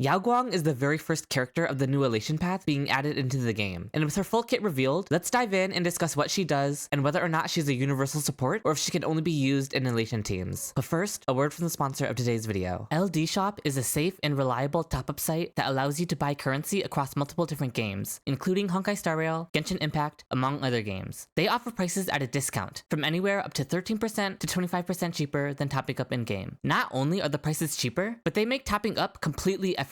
Yao Guang is the very first character of the new Elation Path being added into the game, and with her full kit revealed, let's dive in and discuss what she does and whether or not she's a universal support or if she can only be used in Elation teams. But first, a word from the sponsor of today's video. LD Shop is a safe and reliable top-up site that allows you to buy currency across multiple different games, including Honkai Star Rail, Genshin Impact, among other games. They offer prices at a discount, from anywhere up to 13% to 25% cheaper than topping up in-game. Not only are the prices cheaper, but they make topping up completely effortless.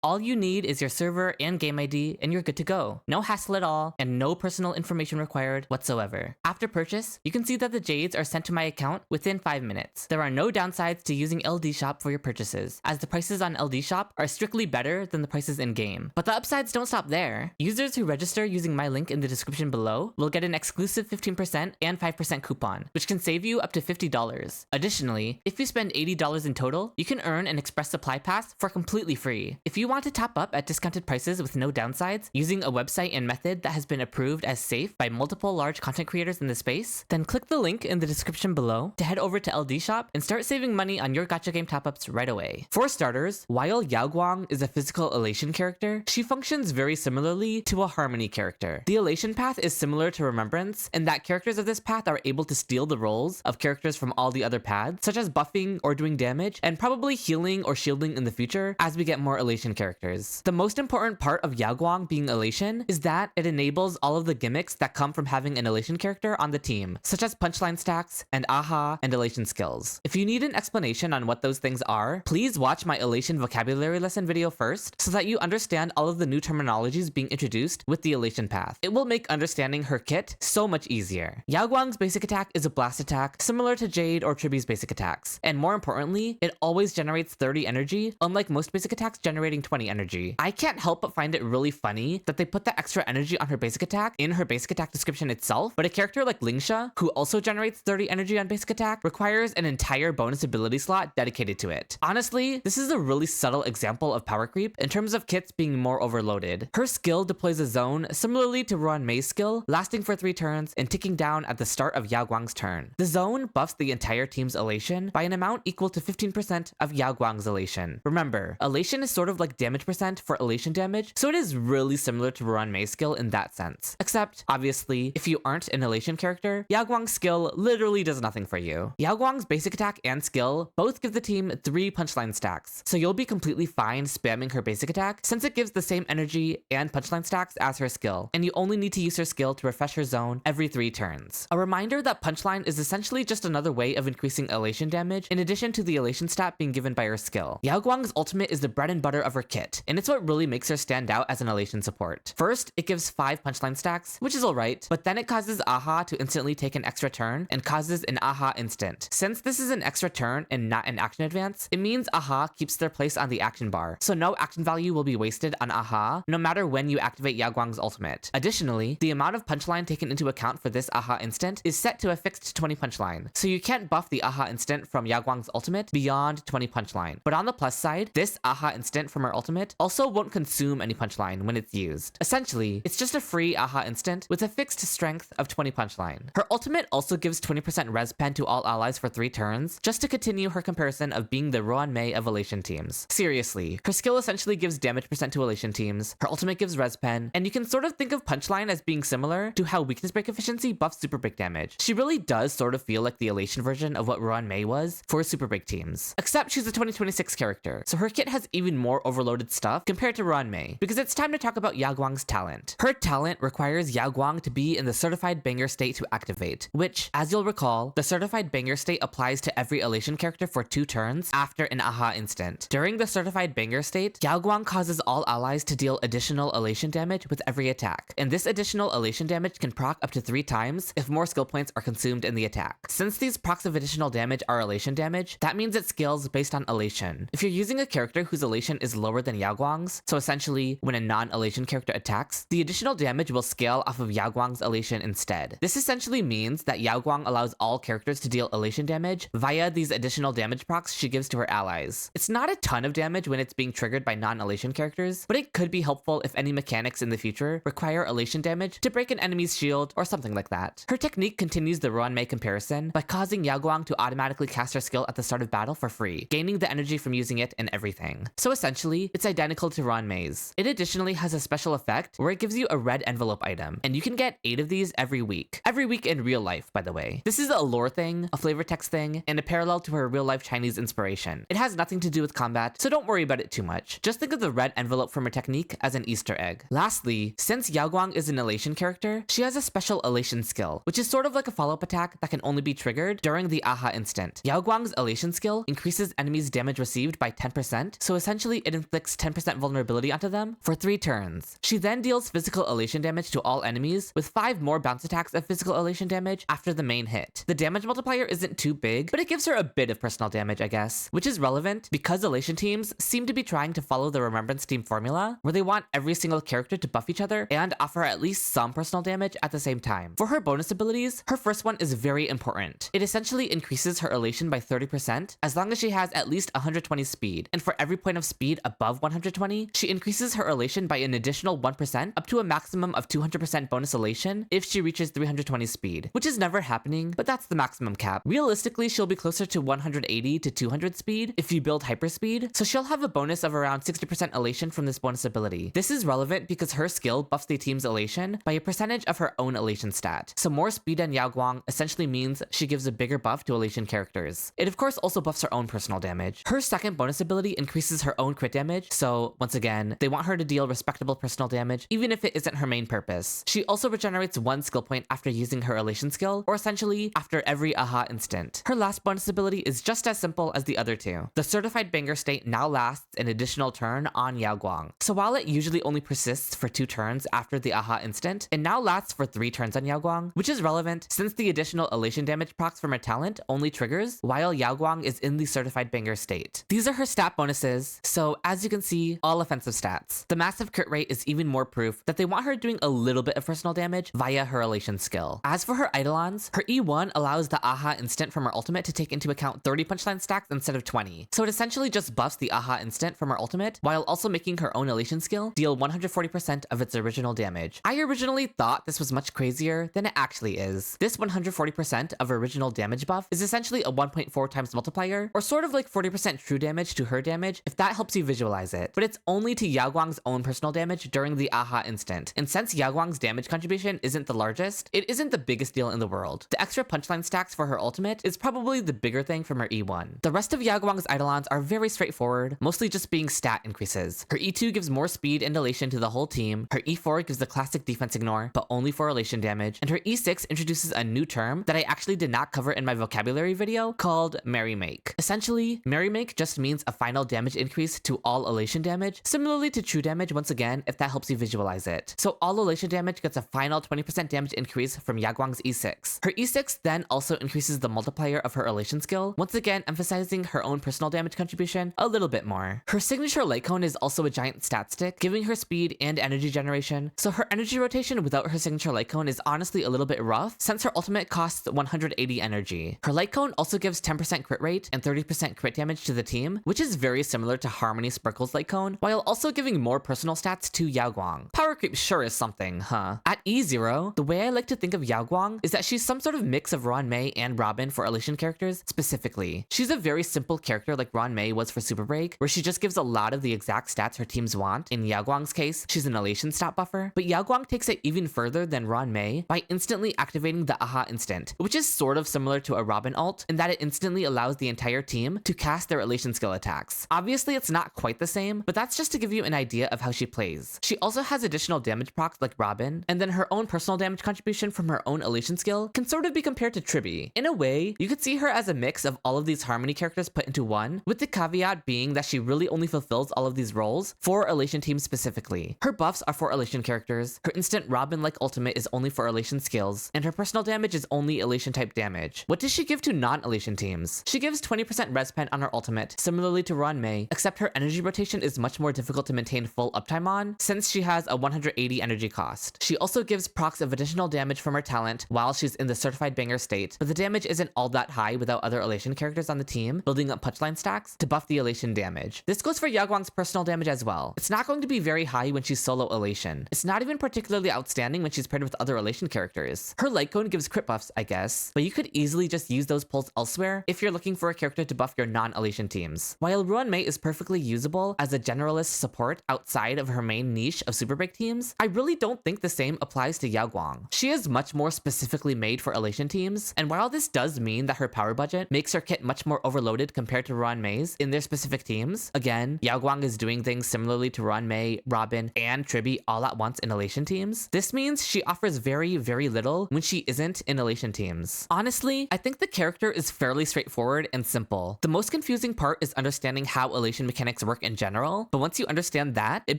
All you need is your server and game ID, and you're good to go. No hassle at all, and no personal information required whatsoever. After purchase, you can see that the Jades are sent to my account within 5 minutes. There are no downsides to using LD Shop for your purchases, as the prices on LD Shop are strictly better than the prices in-game. But the upsides don't stop there. Users who register using my link in the description below will get an exclusive 15% and 5% coupon, which can save you up to $50. Additionally, if you spend $80 in total, you can earn an Express Supply Pass for completely free. If you want to top up at discounted prices with no downsides, using a website and method that has been approved as safe by multiple large content creators in the space, then click the link in the description below to head over to LD Shop and start saving money on your gacha game top-ups right away. For starters, while Yao Guang is a physical Elation character, she functions very similarly to a Harmony character. The Elation Path is similar to Remembrance in that characters of this path are able to steal the roles of characters from all the other paths, such as buffing or doing damage, and probably healing or shielding in the future as we get more Elation characters. The most important part of Yao Guang being Elation is that it enables all of the gimmicks that come from having an Elation character on the team, such as punchline stacks and aha and Elation skills. If you need an explanation on what those things are, please watch my Elation vocabulary lesson video first so that you understand all of the new terminologies being introduced with the Elation Path. It will make understanding her kit so much easier. Yao Guang's basic attack is a blast attack, similar to Jade or Triby's basic attacks, and more importantly, it always generates 30 energy, unlike most basic attacks generating 20 energy. I can't help but find it really funny that they put the extra energy on her basic attack in her basic attack description itself, but a character like Lingsha, who also generates 30 energy on basic attack, requires an entire bonus ability slot dedicated to it. Honestly, this is a really subtle example of power creep in terms of kits being more overloaded. Her skill deploys a zone similarly to Ruan Mei's skill, lasting for 3 turns and ticking down at the start of Yao Guang's turn. The zone buffs the entire team's Elation by an amount equal to 15% of Yao Guang's Elation. Remember, Elation is sort of like damage percent for Elation damage, so it is really similar to Ruan Mei's skill in that sense. Except, obviously, if you aren't an Elation character, Yao Guang's skill literally does nothing for you. Yao Guang's basic attack and skill both give the team 3 punchline stacks, so you'll be completely fine spamming her basic attack since it gives the same energy and punchline stacks as her skill, and you only need to use her skill to refresh her zone every 3 turns. A reminder that punchline is essentially just another way of increasing Elation damage in addition to the Elation stat being given by her skill. Yao Guang's ultimate is the bread and butter of her kit, and it's what really makes her stand out as an Elation support. First, it gives 5 punchline stacks, which is alright, but then it causes aha to instantly take an extra turn and causes an aha instant. Since this is an extra turn and not an action advance, it means aha keeps their place on the action bar, so no action value will be wasted on aha no matter when you activate Yao Guang's ultimate. Additionally, the amount of punchline taken into account for this aha instant is set to a fixed 20 punchline, so you can't buff the aha instant from Yao Guang's ultimate beyond 20 punchline. But on the plus side, this aha instant from her ultimate also won't consume any punchline when it's used. Essentially, it's just a free aha instant with a fixed strength of 20 punchline. Her ultimate also gives 20% res pen to all allies for 3 turns, just to continue her comparison of being the Ruan Mei of Elation teams. Seriously, her skill essentially gives damage percent to Elation teams, her ultimate gives res pen, and you can sort of think of punchline as being similar to how weakness break efficiency buffs super break damage. She really does sort of feel like the Elation version of what Ruan Mei was for super break teams. Except she's a 2026 character, so her kit has even more overloaded stuff compared to Ruan Mei, because it's time to talk about Yao Guang's talent. Her talent requires Yao Guang to be in the certified banger state to activate, which, as you'll recall, the certified banger state applies to every Elation character for 2 turns after an aha instant. During the certified banger state, Yao Guang causes all allies to deal additional Elation damage with every attack, and this additional Elation damage can proc up to 3 times if more skill points are consumed in the attack. Since these procs of additional damage are Elation damage, that means it scales based on Elation. If you're using a character whose Elation is lower than Yao Guang's, so essentially when a non-Elation character attacks, the additional damage will scale off of Yao Guang's Elation instead. This essentially means that Yao Guang allows all characters to deal Elation damage via these additional damage procs she gives to her allies. It's not a ton of damage when it's being triggered by non-Elation characters, but it could be helpful if any mechanics in the future require Elation damage to break an enemy's shield or something like that. Her technique continues the Ruan Mei comparison by causing Yao Guang to automatically cast her skill at the start of battle for free, gaining the energy from using it and everything. So essentially, it's identical to Ranmei's. It additionally has a special effect where it gives you a red envelope item, and you can get 8 of these every week. Every week in real life, by the way. This is a lore thing, a flavor text thing, and a parallel to her real life Chinese inspiration. It has nothing to do with combat, so don't worry about it too much. Just think of the red envelope from her technique as an Easter egg. Lastly, since Yao Guang is an Elation character, she has a special Elation skill, which is sort of like a follow-up attack that can only be triggered during the aha instant. Yao Guang's Elation skill increases enemies' damage received by 10%, so essentially it inflicts 10% vulnerability onto them for 3 turns. She then deals physical Elation damage to all enemies, with 5 more bounce attacks of physical Elation damage after the main hit. The damage multiplier isn't too big, but it gives her a bit of personal damage, I guess, which is relevant because Elation teams seem to be trying to follow the Remembrance team formula, where they want every single character to buff each other and offer at least some personal damage at the same time. For her bonus abilities, her first one is very important. It essentially increases her Elation by 30% as long as she has at least 120 speed, and for every point of speed above 120, she increases her Elation by an additional 1% up to a maximum of 200% bonus Elation if she reaches 320 speed, which is never happening, but that's the maximum cap. Realistically, she'll be closer to 180 to 200 speed if you build hyperspeed, so she'll have a bonus of around 60% Elation from this bonus ability. This is relevant because her skill buffs the team's Elation by a percentage of her own Elation stat. So more speed on Yao Guang essentially means she gives a bigger buff to Elation characters. It of course also buffs her own personal damage. Her second bonus ability increases her own crit damage, so once again, they want her to deal respectable personal damage even if it isn't her main purpose. She also regenerates 1 skill point after using her Elation skill, or essentially after every aha instant. Her last bonus ability is just as simple as the other two. The certified banger state now lasts an additional turn on Yao Guang. So while it usually only persists for 2 turns after the aha instant, it now lasts for 3 turns on Yao Guang, which is relevant since the additional Elation damage procs from her talent only triggers while Yao Guang is in the certified banger state. These are her stat bonuses, so as you can see, all offensive stats. The massive crit rate is even more proof that they want her doing a little bit of personal damage via her Elation skill. As for her Eidolons, her E1 allows the aha instant from her ultimate to take into account 30 punchline stacks instead of 20. So it essentially just buffs the aha instant from her ultimate while also making her own Elation skill deal 140% of its original damage. I originally thought this was much crazier than it actually is. This 140% of original damage buff is essentially a 1.4 times multiplier, or sort of like 40% true damage to her damage if that helps you visualize it. But it's only to Yao Guang's own personal damage during the aha instant. And since Yao Guang's damage contribution isn't the largest, it isn't the biggest deal in the world. The extra punchline stacks for her ultimate is probably the bigger thing from her E1. The rest of Yao Guang's Eidolons are very straightforward, mostly just being stat increases. Her E2 gives more speed and Elation to the whole team, her E4 gives the classic defense ignore, but only for Elation damage, and her E6 introduces a new term that I actually did not cover in my vocabulary video called Merry Make. Essentially, Merry Make just means a final damage increase to all Elation damage, similarly to true damage once again if that helps you visualize it. So all Elation damage gets a final 20% damage increase from Yao Guang's E6. Her E6 then also increases the multiplier of her Elation skill, once again emphasizing her own personal damage contribution a little bit more. Her signature light cone is also a giant stat stick, giving her speed and energy generation, so her energy rotation without her signature light cone is honestly a little bit rough since her ultimate costs 180 energy. Her light cone also gives 10% crit rate and 30% crit damage to the team, which is very similar to Harmony Sparkle's light cone, while also giving more personal stats to Yao Guang. Power creep sure is something, huh? At E0, the way I like to think of Yao Guang is that she's some sort of mix of Ranmei and Robin for Elation characters specifically. She's a very simple character like Ranmei was for Super Break, where she just gives a lot of the exact stats her teams want. In Yao Guang's case, she's an Elation stat buffer, but Yao Guang takes it even further than Ranmei by instantly activating the aha instant, which is sort of similar to a Robin ult in that it instantly allows the entire team to cast their Elation skill attacks. Obviously, it's not quite the same, but that's just to give you an idea of how she plays. She also has additional damage procs like Robin, and then her own personal damage contribution from her own Elation skill can sort of be compared to Tribby. In a way, you could see her as a mix of all of these Harmony characters put into one, with the caveat being that she really only fulfills all of these roles for Elation teams specifically. Her buffs are for Elation characters, her instant Robin-like ultimate is only for Elation skills, and her personal damage is only Elation type damage. What does she give to non-Elation teams? She gives 20% respen on her ultimate, similarly to Ranmei, except her energy rotation is much more difficult to maintain full uptime on, since she has a 180 energy cost. She also gives procs of additional damage from her talent while she's in the certified banger state, but the damage isn't all that high without other Elation characters on the team building up punchline stacks to buff the Elation damage. This goes for Yao Guang's personal damage as well. It's not going to be very high when she's solo Elation. It's not even particularly outstanding when she's paired with other Elation characters. Her light cone gives crit buffs, I guess, but you could easily just use those pulls elsewhere if you're looking for a character to buff your non-Elation teams. While Ranmei is perfect perfectly usable as a generalist support outside of her main niche of Super Break teams, I really don't think the same applies to Yao Guang. She is much more specifically made for Elation teams, and while this does mean that her power budget makes her kit much more overloaded compared to Ruan Mei's in their specific teams, again, Yao Guang is doing things similarly to Ruan Mei, Robin, and Tribby all at once in Elation teams. This means she offers very, very little when she isn't in Elation teams. Honestly, I think the character is fairly straightforward and simple. The most confusing part is understanding how Elation mechanics work in general, but once you understand that, it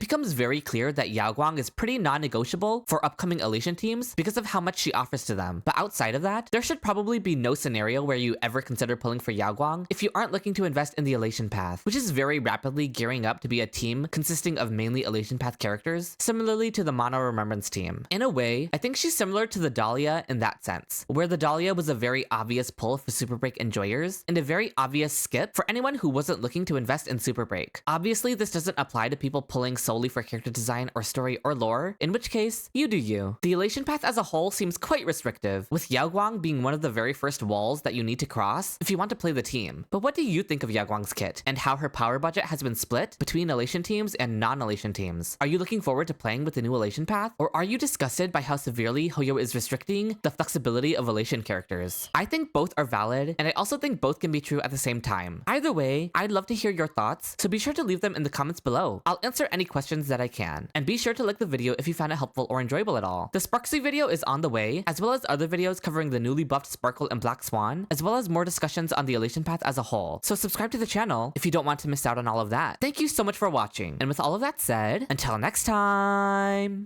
becomes very clear that Yao Guang is pretty non-negotiable for upcoming Elation teams because of how much she offers to them. But outside of that, there should probably be no scenario where you ever consider pulling for Yao Guang if you aren't looking to invest in the Elation Path, which is very rapidly gearing up to be a team consisting of mainly Elation Path characters, similarly to the Mono Remembrance team. In a way, I think she's similar to the Dahlia in that sense, where the Dahlia was a very obvious pull for Super Break enjoyers and a very obvious skip for anyone who wasn't looking to invest in Super Break. Obviously, this doesn't apply to people pulling solely for character design or story or lore, in which case, you do you. The Elation Path as a whole seems quite restrictive, with Yao Guang being one of the very first walls that you need to cross if you want to play the team. But what do you think of Yao Guang's kit, and how her power budget has been split between Elation teams and non-Elation teams? Are you looking forward to playing with the new Elation Path, or are you disgusted by how severely Hoyo is restricting the flexibility of Elation characters? I think both are valid, and I also think both can be true at the same time. Either way, I'd love to hear your thoughts, so be sure to leave them in the comments below. I'll answer any questions that I can. And be sure to like the video if you found it helpful or enjoyable at all. The Sparksy video is on the way, as well as other videos covering the newly buffed Sparkle and Black Swan, as well as more discussions on the Elation Path as a whole. So subscribe to the channel if you don't want to miss out on all of that. Thank you so much for watching, and with all of that said, until next time!